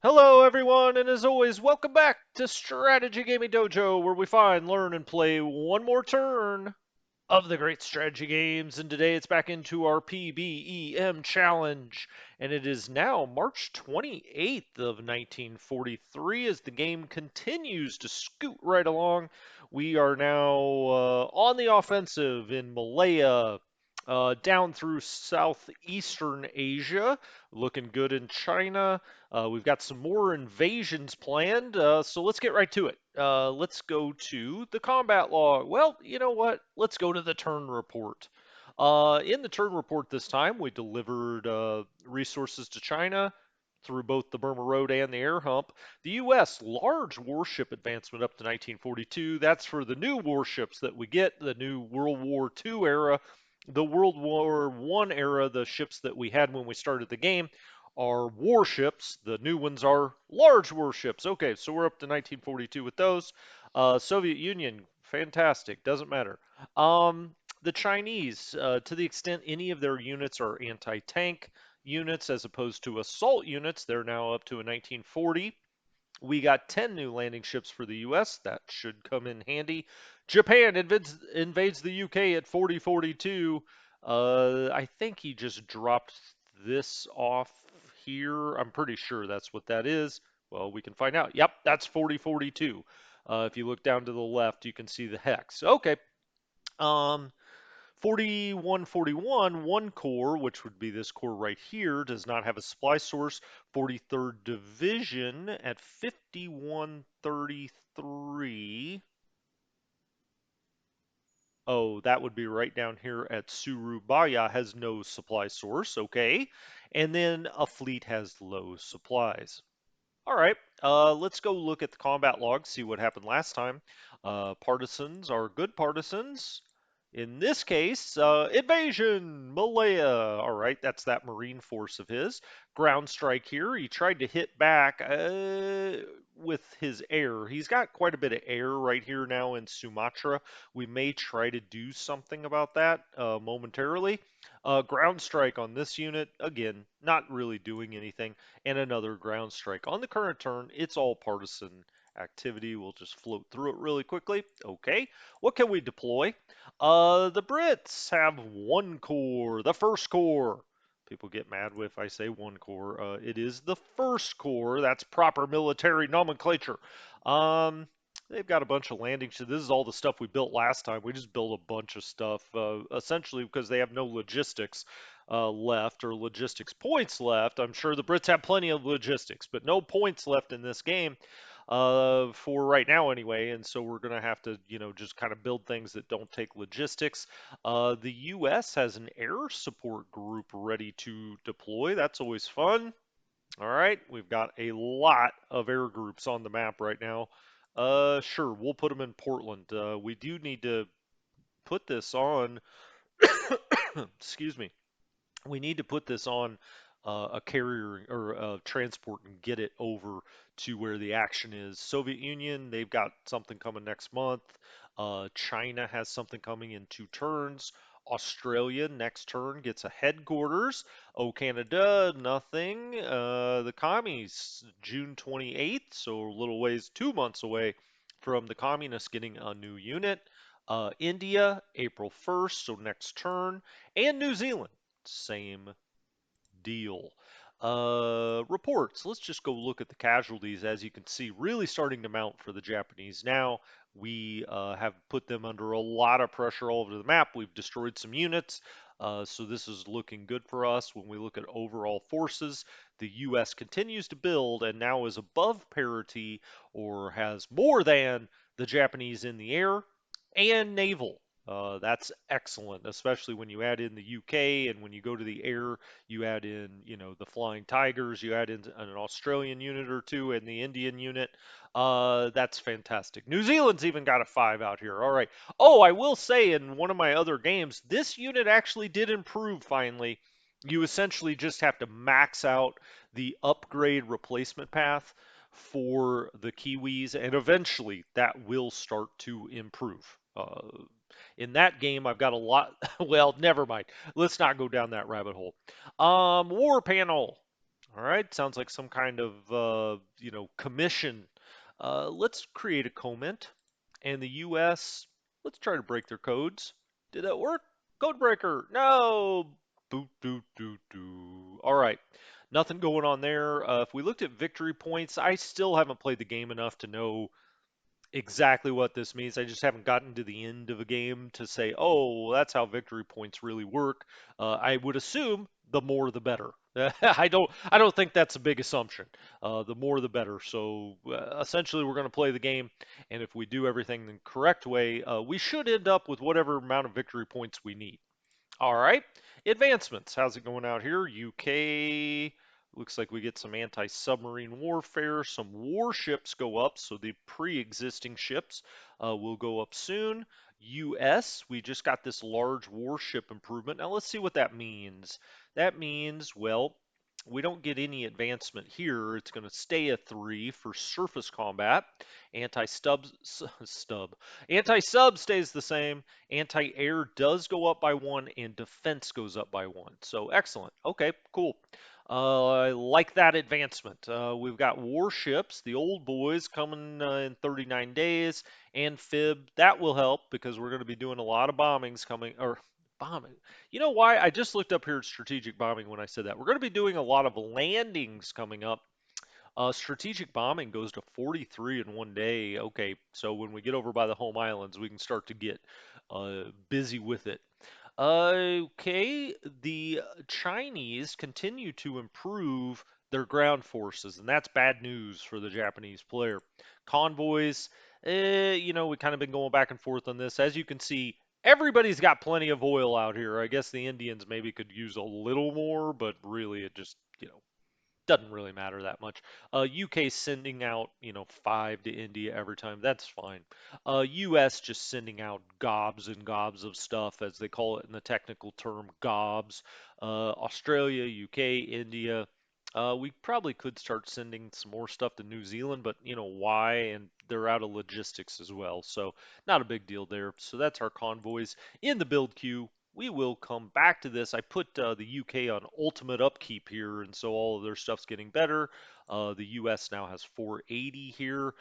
Hello, everyone, and as always, welcome back to Strategy Gaming Dojo, where we find, learn, and play one more turn of the great strategy games. And today it's back into our PBEM challenge, and it is now March 28th of 1943 as the game continues to scoot right along. We are now on the offensive in Malaya. Down through southeastern Asia, looking good in China. We've got some more invasions planned, so let's get right to it. Let's go to the combat log. Well, you know what? Let's go to the turn report. In the turn report this time, we delivered resources to China through both the Burma Road and the air hump. The U.S. large warship advancement up to 1942. That's for the new warships that we get, the new World War II era. The World War I era, the ships that we had when we started the game, are warships. The new ones are large warships. Okay, so we're up to 1942 with those. Soviet Union, fantastic. Doesn't matter. The Chinese, to the extent any of their units are anti-tank units as opposed to assault units, they're now up to a 1940. We got 10 new landing ships for the US. That should come in handy. Japan invades the UK at 4042. I think he just dropped this off here. I'm pretty sure that's what that is. Well, we can find out. Yep, that's 4042. If you look down to the left, you can see the hex. Okay. Um, 4141, one corps, which would be this corps right here, does not have a supply source. 43rd Division at 5133. Oh, that would be right down here at Surabaya has no supply source. Okay. And then a fleet has low supplies. All right, let's go look at the combat log, see what happened last time. Partisans are good partisans. In this case, invasion, Malaya. All right, that's that Marine force of his. Ground strike here. He tried to hit back with his air. He's got quite a bit of air right here now in Sumatra. We may try to do something about that momentarily. Ground strike on this unit. Again, not really doing anything and another ground strike. On the current turn, it's all partisan activity. We'll just float through it really quickly. Okay, what can we deploy? The Brits have one corps, the first corps. People get mad if I say one corps. It is the first corps. That's proper military nomenclature. Um, they've got a bunch of landing ships. This is all the stuff we built last time. We just built a bunch of stuff, essentially because they have no logistics left or logistics points left. I'm sure the Brits have plenty of logistics, but no points left in this game for right now anyway. And so we're going to have to, just kind of build things that don't take logistics. The U.S. has an air support group ready to deploy. That's always fun. All right, we've got a lot of air groups on the map right now. Sure, we'll put them in Portland. We do need to put this on, excuse me, we need to put this on a carrier or a transport and get it over to where the action is. Soviet Union, they've got something coming next month. China has something coming in 2 turns. Australia next turn gets a headquarters. Oh, Canada, nothing. The commies, June 28th, so a little ways, 2 months away from the communists getting a new unit. India, April 1st, so next turn. And New Zealand, same deal. Reports. Let's just go look at the casualties. As you can see, really starting to mount for the Japanese now. We have put them under a lot of pressure all over the map. We've destroyed some units. So this is looking good for us. When we look at overall forces, the U.S. continues to build and now is above parity or has more than the Japanese in the air and naval. That's excellent, especially when you add in the UK and when you go to the air, you add in, the Flying Tigers, you add in an Australian unit or two and the Indian unit. That's fantastic. New Zealand's even got a 5 out here. All right. Oh, I will say in one of my other games, this unit actually did improve finally. You essentially just have to max out the upgrade replacement path for the Kiwis, and eventually that will start to improve. In that game, I've got a lot. Well, never mind. Let's not go down that rabbit hole. War panel. All right, sounds like some kind of commission. Let's create a comment, and the U.S. Let's try to break their codes. Did that work? Code breaker. No. Boot doot doot doo. All right, nothing going on there. If we looked at victory points, I still haven't played the game enough to know exactly what this means. I just haven't gotten to the end of a game to say, oh, that's how victory points really work. I would assume the more the better. I don't think that's a big assumption. The more the better. So essentially, we're going to play the game, and if we do everything the correct way, we should end up with whatever amount of victory points we need. All right. Advancements. How's it going out here? UK. Looks like we get some anti-submarine warfare. Some warships go up, so the pre-existing ships will go up soon. US, we just got this large warship improvement. Now let's see what that means. That means, well, we don't get any advancement here. It's going to stay a 3 for surface combat. Anti-stub stub. Anti-sub stays the same. Anti-air does go up by 1, and defense goes up by 1. So excellent. Okay, cool. I like that advancement. We've got warships, the old boys, coming in 39 days. Amphib, that will help because we're going to be doing a lot of bombings coming, or bombing. You know why? I just looked up here at strategic bombing when I said that. We're going to be doing a lot of landings coming up. Strategic bombing goes to 43 in 1 day. Okay, so when we get over by the home islands, we can start to get busy with it. Okay, the Chinese continue to improve their ground forces, and that's bad news for the Japanese player. Convoys, we kind of been going back and forth on this. As you can see, everybody's got plenty of oil out here. I guess the Indians maybe could use a little more, but really it just, doesn't really matter that much. UK sending out, 5 to India every time. That's fine. US just sending out gobs and gobs of stuff, as they call it in the technical term, gobs. Australia, UK, India. We probably could start sending some more stuff to New Zealand, but why? And they're out of logistics as well, so not a big deal there. So that's our convoys in the build queue. We will come back to this. I put the UK on ultimate upkeep here, and so all of their stuff's getting better. The US now has 480 here.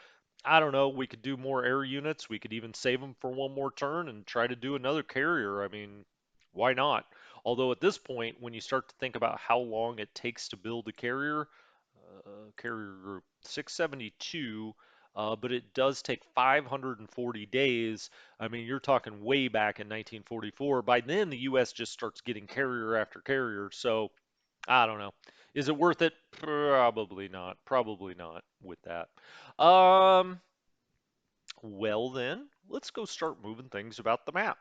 I don't know. We could do more air units. We could even save them for one more turn and try to do another carrier. I mean, why not? Although at this point, when you start to think about how long it takes to build a carrier group 672, but it does take 540 days. I mean, you're talking way back in 1944. By then, the U.S. just starts getting carrier after carrier. So I don't know. Is it worth it? Probably not. Probably not with that. Um, well, then, let's go start moving things about the map.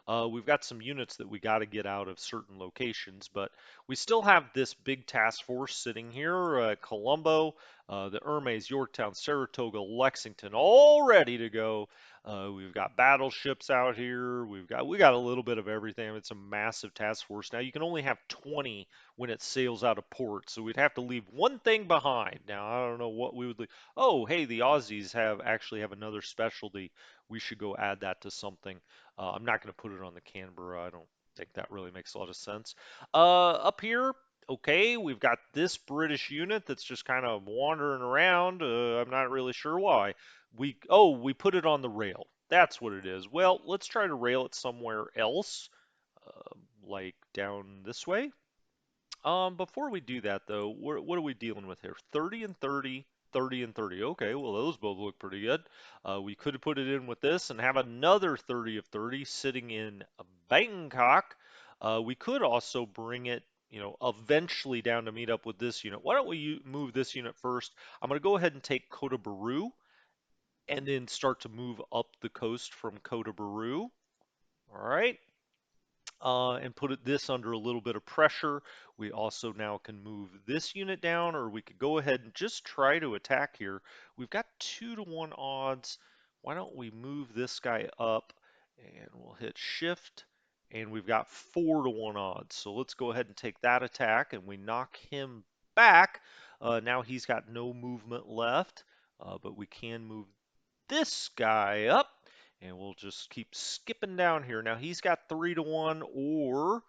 We've got some units that we got to get out of certain locations, but we still have this big task force sitting here at Colombo, the Hermes, Yorktown, Saratoga, Lexington, all ready to go. We've got battleships out here. We got a little bit of everything. It's a massive task force. Now you can only have 20 when it sails out of port, so we'd have to leave one thing behind. Now I don't know what we would leave. Oh, hey, the Aussies actually have another specialty. We should go add that to something. I'm not going to put it on the Canberra. I don't think that really makes a lot of sense. Up here, okay, we've got this British unit that's just kind of wandering around. I'm not really sure why. We put it on the rail. That's what it is. Well, let's try to rail it somewhere else, like down this way. Before we do that though, what are we dealing with here? 30 and 30, 30 and 30. Okay, well those both look pretty good. We could have put it in with this and have another 30 of 30 sitting in Bangkok. We could also bring it, eventually down to meet up with this unit. Why don't we move this unit first? I'm going to go ahead and take Kota Baru and then start to move up the coast from Kota Baru. All right, and put this under a little bit of pressure. We also now can move this unit down, or we could go ahead and just try to attack here. We've got 2-to-1 odds. Why don't we move this guy up, and we'll hit shift, and we've got 4-to-1 odds. So let's go ahead and take that attack, and we knock him back. Now he's got no movement left, but we can move this guy up, and we'll just keep skipping down here. Now he's got 3-to-1, or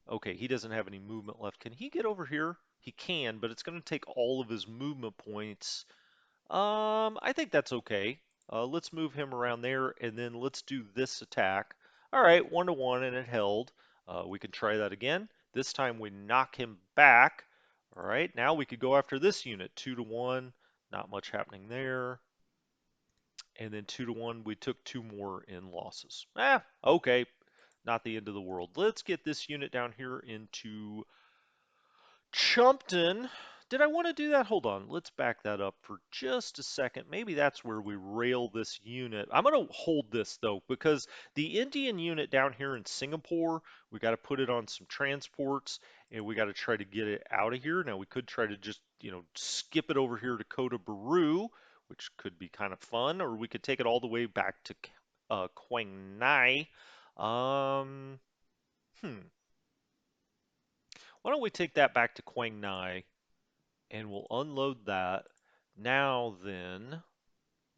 okay, he doesn't have any movement left. Can he get over here? He can, but it's going to take all of his movement points. I think that's okay. Let's move him around there, and then let's do this attack. All right, 1-to-1, and it held. We can try that again. This time we knock him back. All right, now we could go after this unit, 2-to-1. Not much happening there. And then 2-to-1, we took 2 more in losses. Okay, not the end of the world. Let's get this unit down here into Chumpton. Did I want to do that? Hold on. Let's back that up for just a second. Maybe that's where we rail this unit. I'm going to hold this, though, because the Indian unit down here in Singapore, we got to put it on some transports, and we got to try to get it out of here. Now, we could try to just, skip it over here to Kota Baru, which could be kind of fun, or we could take it all the way back to Quang Nai. Um, hmm. Why don't we take that back to Quang Nai? And we'll unload that. Now then,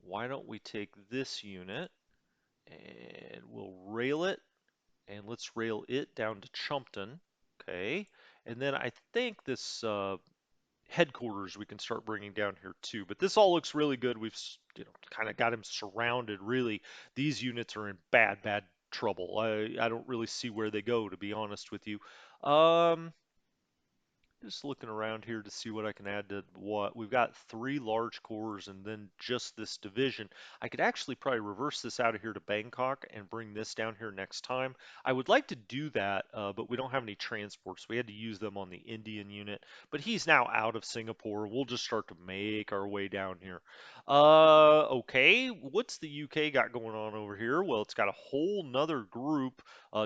why don't we take this unit and we'll rail it, and let's rail it down to Chumpton. Okay, and then I think this headquarters we can start bringing down here too. But this all looks really good. We've kind of got him surrounded. Really, these units are in bad trouble. I don't really see where they go, to be honest with you. Um, Just looking around here to see what I can add to what. We've got 3 large cores and then just this division. I could actually probably reverse this out of here to Bangkok and bring this down here next time. I would like to do that, but we don't have any transports. We had to use them on the Indian unit, but he's now out of Singapore. We'll just start to make our way down here. Okay, what's the UK got going on over here? Well, it's got a whole nother group,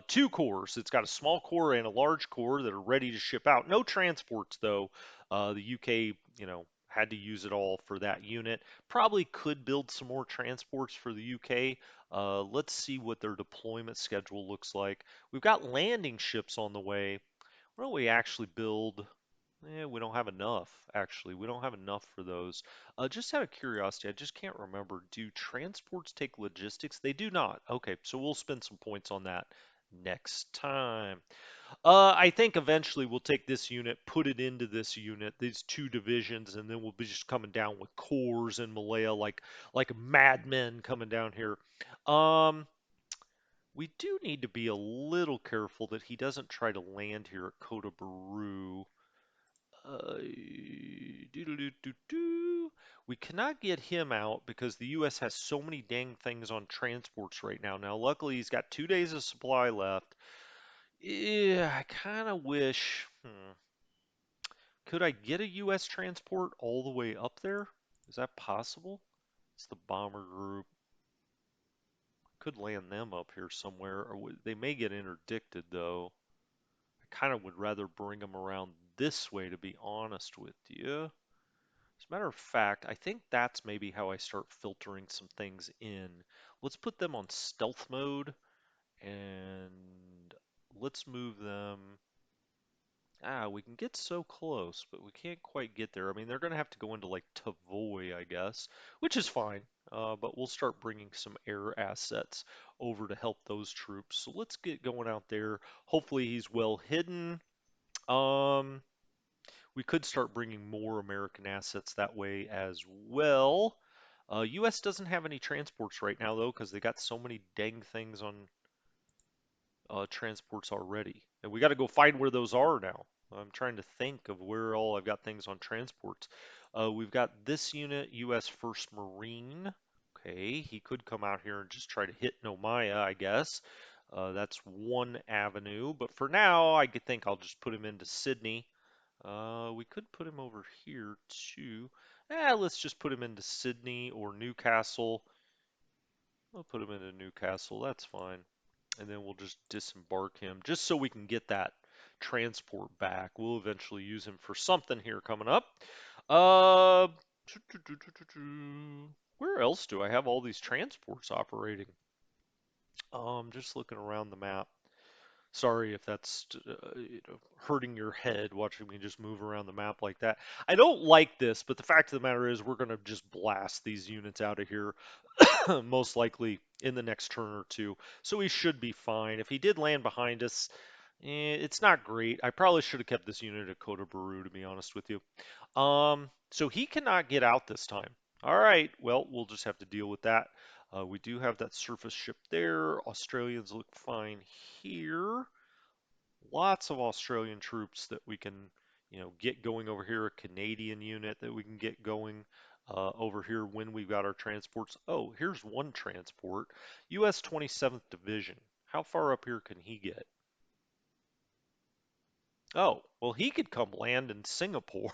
2 cores. It's got a small core and a large core that are ready to ship out. No transports though. The UK, had to use it all for that unit. Probably could build some more transports for the UK. Let's see what their deployment schedule looks like. We've got landing ships on the way. Why don't we actually build? We don't have enough, actually. We don't have enough for those. Just out of curiosity, I just can't remember. Do transports take logistics? They do not. Okay, so we'll spend some points on that next time. I think eventually we'll take this unit, put it into this unit, these 2 divisions, and then we'll be just coming down with cores in Malaya like madmen coming down here. Um, we do need to be a little careful that he doesn't try to land here at Kota Baru. Doo-doo-doo-doo-doo. We cannot get him out because the U.S. has so many dang things on transports right now. Now, luckily, he's got 2 days of supply left. Yeah, I kind of wish. Could I get a U.S. transport all the way up there? Is that possible? It's the bomber group. Could land them up here somewhere, or they may get interdicted though. I kind of would rather bring them around this way, to be honest with you. As a matter of fact, I think that's maybe how I start filtering some things in. Let's put them on stealth mode and let's move them. We can get so close, but we can't quite get there. I mean, they're going to have to go into like Tavoy, I guess, which is fine. But we'll start bringing some air assets over to help those troops. So let's get going out there. Hopefully he's well hidden. Um, we could start bringing more American assets that way as well. US doesn't have any transports right now though, because they got so many dang things on transports already. And we got to go find where those are now. I'm trying to think of where all I've got things on transports. We've got this unit, US 1st Marine. Okay, he could come out here and just try to hit Nomaya, I guess. That's one avenue. But for now, I think I'll just put him into Sydney. We could put him over here too. Let's just put him into Sydney or Newcastle. We'll put him into Newcastle. That's fine. And then we'll just disembark him just so we can get that transport back. We'll eventually use him for something here coming up. Uh, where else do I have all these transports operating? Just looking around the map. Sorry if that's hurting your head watching me just move around the map like that. I don't like this, but the fact of the matter is we're going to just blast these units out of here most likely in the next turn or two. So he should be fine. If he did land behind us, It's not great. I probably should have kept this unit at Kota Baru, to be honest with you. So he cannot get out this time. All right, well, we'll just have to deal with that. We do have that surface ship there. Australians look fine here. Lots of Australian troops that we can, get going over here. A Canadian unit that we can get going over here when we've got our transports. Oh, here's one transport. U.S. 27th Division. How far up here can he get? Oh, well, he could come land in Singapore.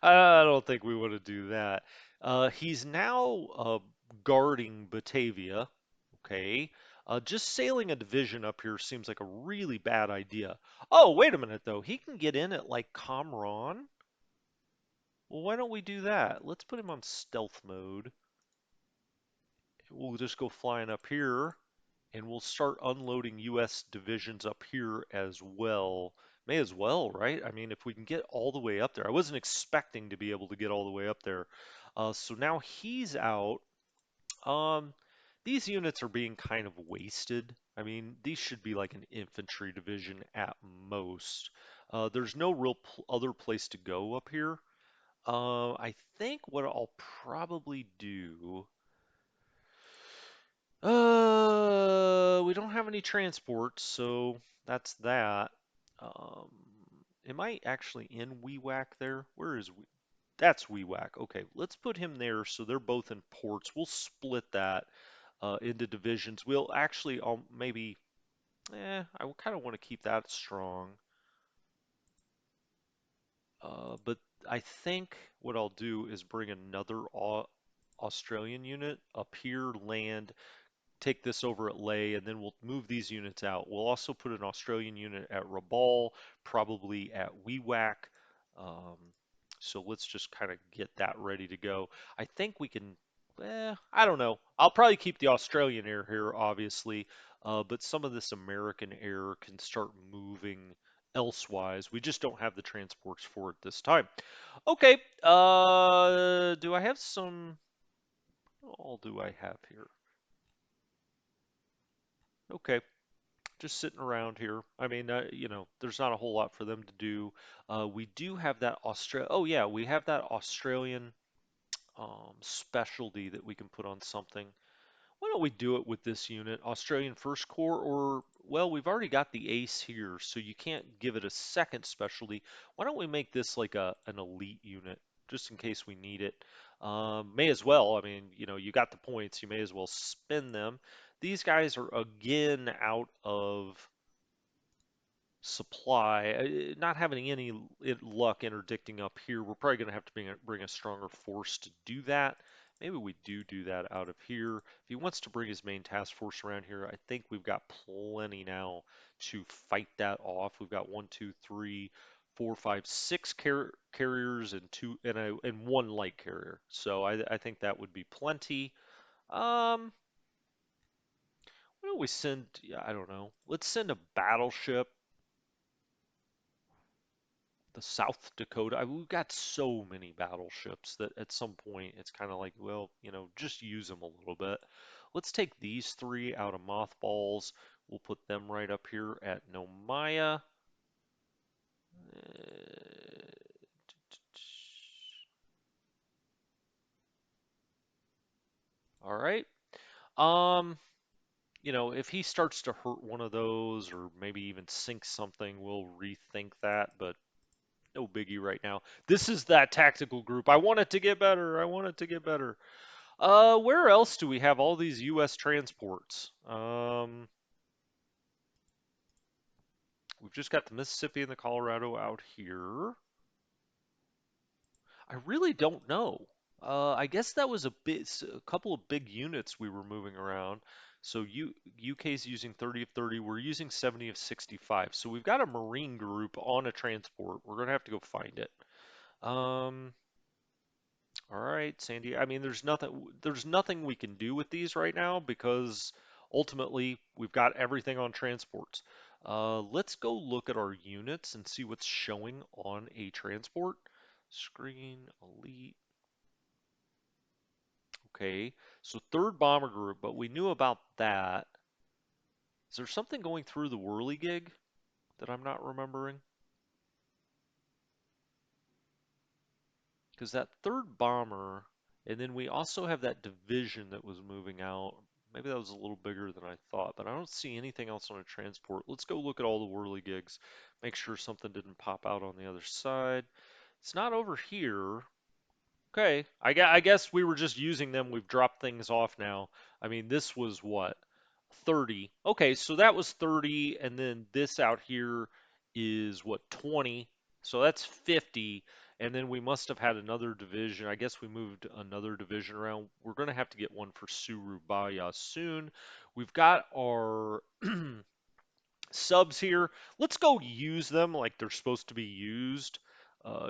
I don't think we want to do that. He's now guarding Batavia. Okay. Just sailing a division up here seems like a really bad idea. Oh, wait a minute, though. He can get in at like Kamran. Well, why don't we do that? Let's put him on stealth mode. We'll just go flying up here. And we'll start unloading U.S. divisions up here as well. May as well, right? I mean, if we can get all the way up there. I wasn't expecting to be able to get all the way up there. So now he's out. Um, these units are being kind of wasted. I mean, these should be like an infantry division at most. There's no real other place to go up here. I think what I'll probably do. We don't have any transports, so that's that. Um, am I actually in Weewak there? Where is we? That's Weewak. Okay, let's put him there so they're both in ports. We'll split that into divisions. We'll actually maybe, I kind of want to keep that strong. But I think what I'll do is bring another Australian unit up here, land, take this over at Ley, and then we'll move these units out. We'll also put an Australian unit at Rabaul, probably at Weewak. Um, so let's just kind of get that ready to go. I think we can, I don't know. I'll probably keep the Australian air here, obviously, but some of this American air can start moving elsewise. We just don't have the transports for it this time. Okay, do I have some, what all do I have here? Okay, just sitting around here. I mean, there's not a whole lot for them to do. We do have that Oh yeah, we have that Australian specialty that we can put on something. Why don't we do it with this unit, Australian First Corps, or well, we've already got the Ace here, so you can't give it a second specialty. Why don't we make this like an elite unit, just in case we need it? May as well. I mean, you got the points, you may as well spend them. These guys are again out of supply, not having any luck interdicting up here. We're probably going to have to bring a stronger force to do that. Maybe we do that out of here. If he wants to bring his main task force around here, I think we've got plenty now to fight that off. We've got one, two, three, four, five, six carriers and and one light carrier. So I think that would be plenty. Why don't we send? Yeah, I don't know. Let's send a battleship, the South Dakota. We've got so many battleships that at some point it's kind of like, well, just use them a little bit. Let's take these three out of mothballs. We'll put them right up here at Nomaya. All right. Um, if he starts to hurt one of those or maybe even sink something, we'll rethink that, but no biggie right now. This is that tactical group. I want it to get better. I want it to get better. Where else do we have all these U.S. transports? We've just got the Mississippi and the Colorado out here. I really don't know. I guess that was a couple of big units we were moving around. So UK's using 30 of 30. We're using 70 of 65. So we've got a Marine group on a transport. We're gonna have to go find it. Um, All right, Sandy. I mean, there's nothing we can do with these right now because ultimately we've got everything on transports. Let's go look at our units and see what's showing on a transport. Screen, elite. Okay, so third bomber group, but we knew about that. Is there something going through the whirligig? that I'm not remembering? Because that third bomber, and then we also have that division that was moving out. Maybe that was a little bigger than I thought, but I don't see anything else on a transport. Let's go look at all the whirligigs, make sure something didn't pop out on the other side. It's not over here. Okay, I guess we were just using them. We've dropped things off now. I mean, this was what? 30. Okay, so that was 30, and then this out here is what, 20. So that's 50, and then we must have had another division. I guess we moved another division around. We're going to have to get one for Surubaya soon. We've got our subs here. Let's go use them like they're supposed to be used,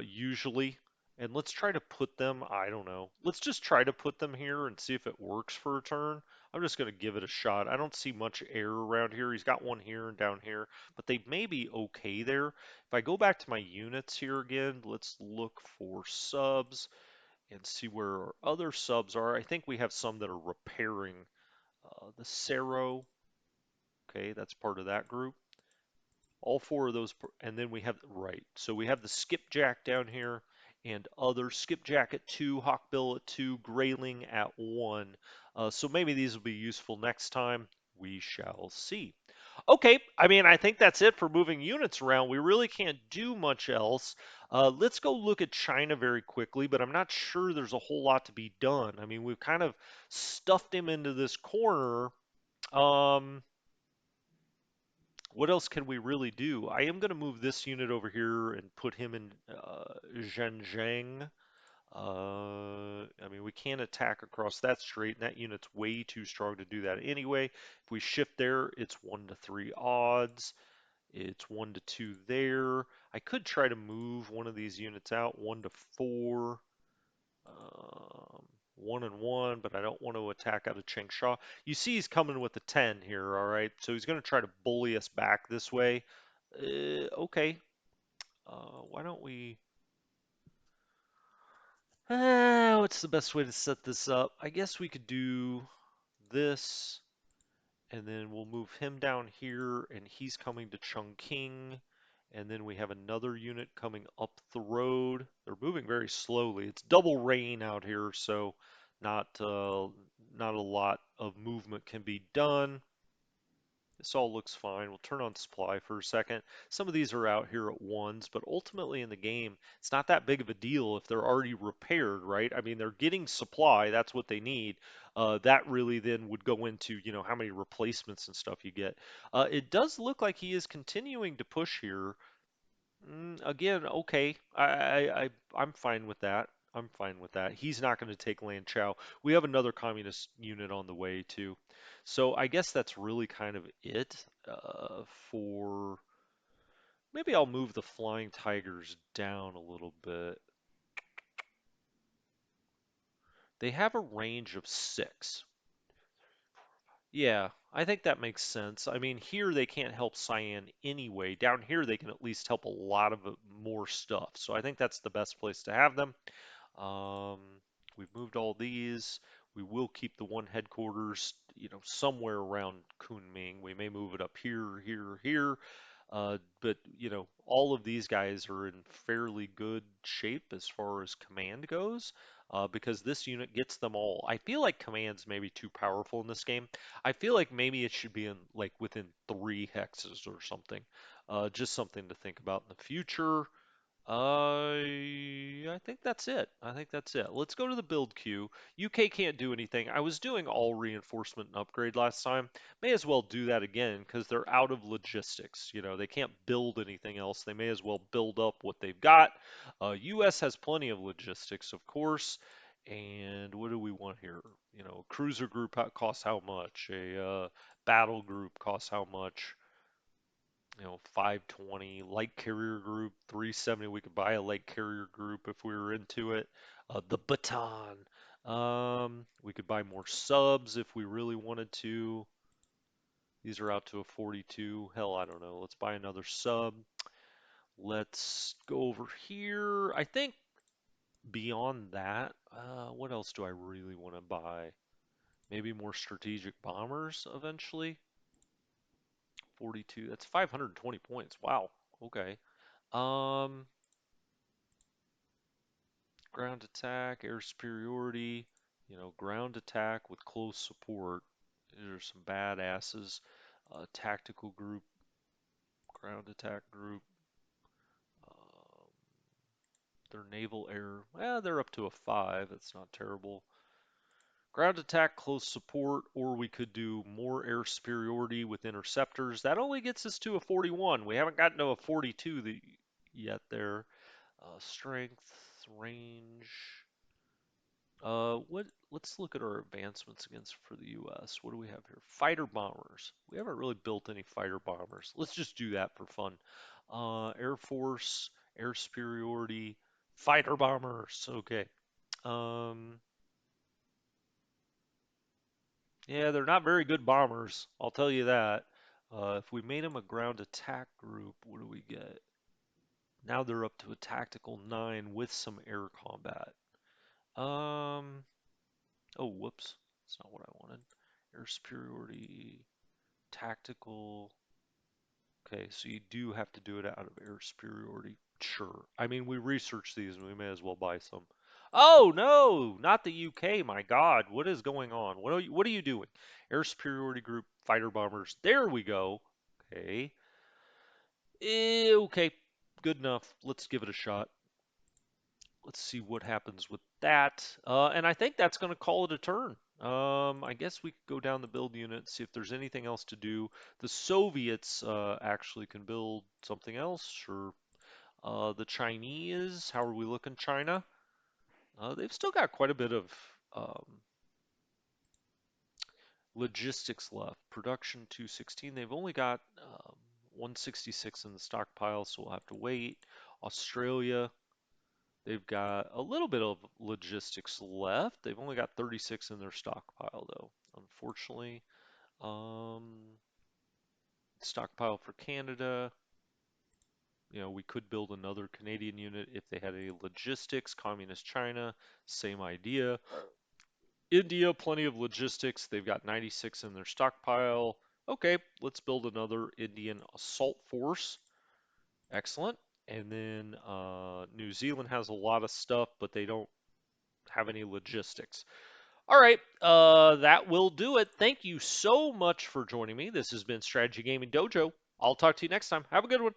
usually. And let's try to put them, I don't know. Let's just try to put them here and see if it works for a turn. I'm just going to give it a shot. I don't see much air around here. He's got one here and down here, but they may be okay there. If I go back to my units here again, let's look for subs and see where our other subs are. I think we have some that are repairing the Cerro. Okay, that's part of that group. All four of those, and then we have, right, so we have the skipjack down here and other skipjack at 2, hawkbill at 2, grayling at 1. So maybe these will be useful next time. We shall see. Okay, I mean, I think that's it for moving units around. We really can't do much else. Let's go look at China very quickly, but I'm not sure there's a whole lot to be done. I mean, we've kind of stuffed him into this corner. Um, what else can we really do? I am going to move this unit over here and put him in Zhenjiang. I mean, we can't attack across that strait, and that unit's way too strong to do that anyway. If we shift there, it's 1 to 3 odds. It's 1 to 2 there. I could try to move one of these units out, 1 to 4. 1 and 1, but I don't want to attack out of Changsha. You see he's coming with a 10 here, all right? So he's going to try to bully us back this way. Okay. Why don't we... what's the best way to set this up? I guess we could do this, and then we'll move him down here, and he's coming to Chongqing. And then we have another unit coming up the road. They're moving very slowly. It's double rain out here, so not not a lot of movement can be done. This all looks fine. We'll turn on supply for a second. Some of these are out here at ones, but ultimately in the game, it's not that big of a deal if they're already repaired, right? I mean, they're getting supply. That's what they need. That really then would go into, how many replacements and stuff you get. It does look like he is continuing to push here. Again, okay. I'm fine with that. I'm fine with that. He's not going to take Lan Chao. We have another communist unit on the way too. So I guess that's really kind of it for. Maybe I'll move the Flying Tigers down a little bit. They have a range of 6. Yeah, I think that makes sense. I mean, here they can't help Cyan anyway. Down here they can at least help a lot of more stuff. So I think that's the best place to have them. Um, we've moved all these. We will keep the one headquarters, somewhere around Kunming. We may move it up here, here, here. But, all of these guys are in fairly good shape as far as command goes, because this unit gets them all. I feel like command's maybe too powerful in this game. I feel like maybe it should be in like within 3 hexes or something. Just something to think about in the future. I think that's it. I think that's it. Let's go to the build queue. UK can't do anything. I was doing all reinforcement and upgrade last time. May as well do that again because they're out of logistics. They can't build anything else. They may as well build up what they've got. US has plenty of logistics, of course. And what do we want here? Cruiser group costs how much? A battle group costs how much? 520 light carrier group, 370. We could buy a light carrier group if we were into it. The baton. We could buy more subs if we really wanted to. These are out to a 42. Hell, I don't know. Let's buy another sub. Let's go over here. I think beyond that, what else do I really want to buy? Maybe more strategic bombers eventually. 42. That's 520 points. Wow. Okay. Um, Ground attack, air superiority, ground attack with close support. These are some badasses. Tactical group, ground attack group. Um, their naval air, well, they're up to a 5. That's not terrible. Ground attack, close support, or we could do more air superiority with interceptors. That only gets us to a 41. We haven't gotten to a 42 yet there. Strength, range. What? Let's look at our advancements against for the U.S. What do we have here? Fighter bombers. We haven't really built any fighter bombers. Let's just do that for fun. Air Force, air superiority, fighter bombers. Okay. Um, yeah, they're not very good bombers. I'll tell you that. If we made them a ground attack group, what do we get? Now they're up to a tactical 9 with some air combat. Um, oh, whoops. That's not what I wanted. Air superiority, tactical. Okay, so you do have to do it out of air superiority. Sure. I mean, we researched these and we may as well buy some. Oh no, not the UK. My God, what is going on? What are you doing? Air superiority group, fighter bombers. There we go. Okay. Okay, good enough. Let's give it a shot. Let's see what happens with that. And I think that's going to call it a turn. I guess we could go down the build unit, see if there's anything else to do. The Soviets actually can build something else. Sure. The Chinese, how are we looking, China? They've still got quite a bit of um, logistics left. Production 216. They've only got 166 in the stockpile, so we'll have to wait. Australia, they've got a little bit of logistics left. They've only got 36 in their stockpile, though, unfortunately. Um, Stockpile for Canada. We could build another Canadian unit if they had any logistics. Communist China, same idea. India, plenty of logistics. They've got 96 in their stockpile. Okay, let's build another Indian assault force. Excellent. And then New Zealand has a lot of stuff, but they don't have any logistics. All right, that will do it. Thank you so much for joining me. This has been Strategy Gaming Dojo. I'll talk to you next time. Have a good one.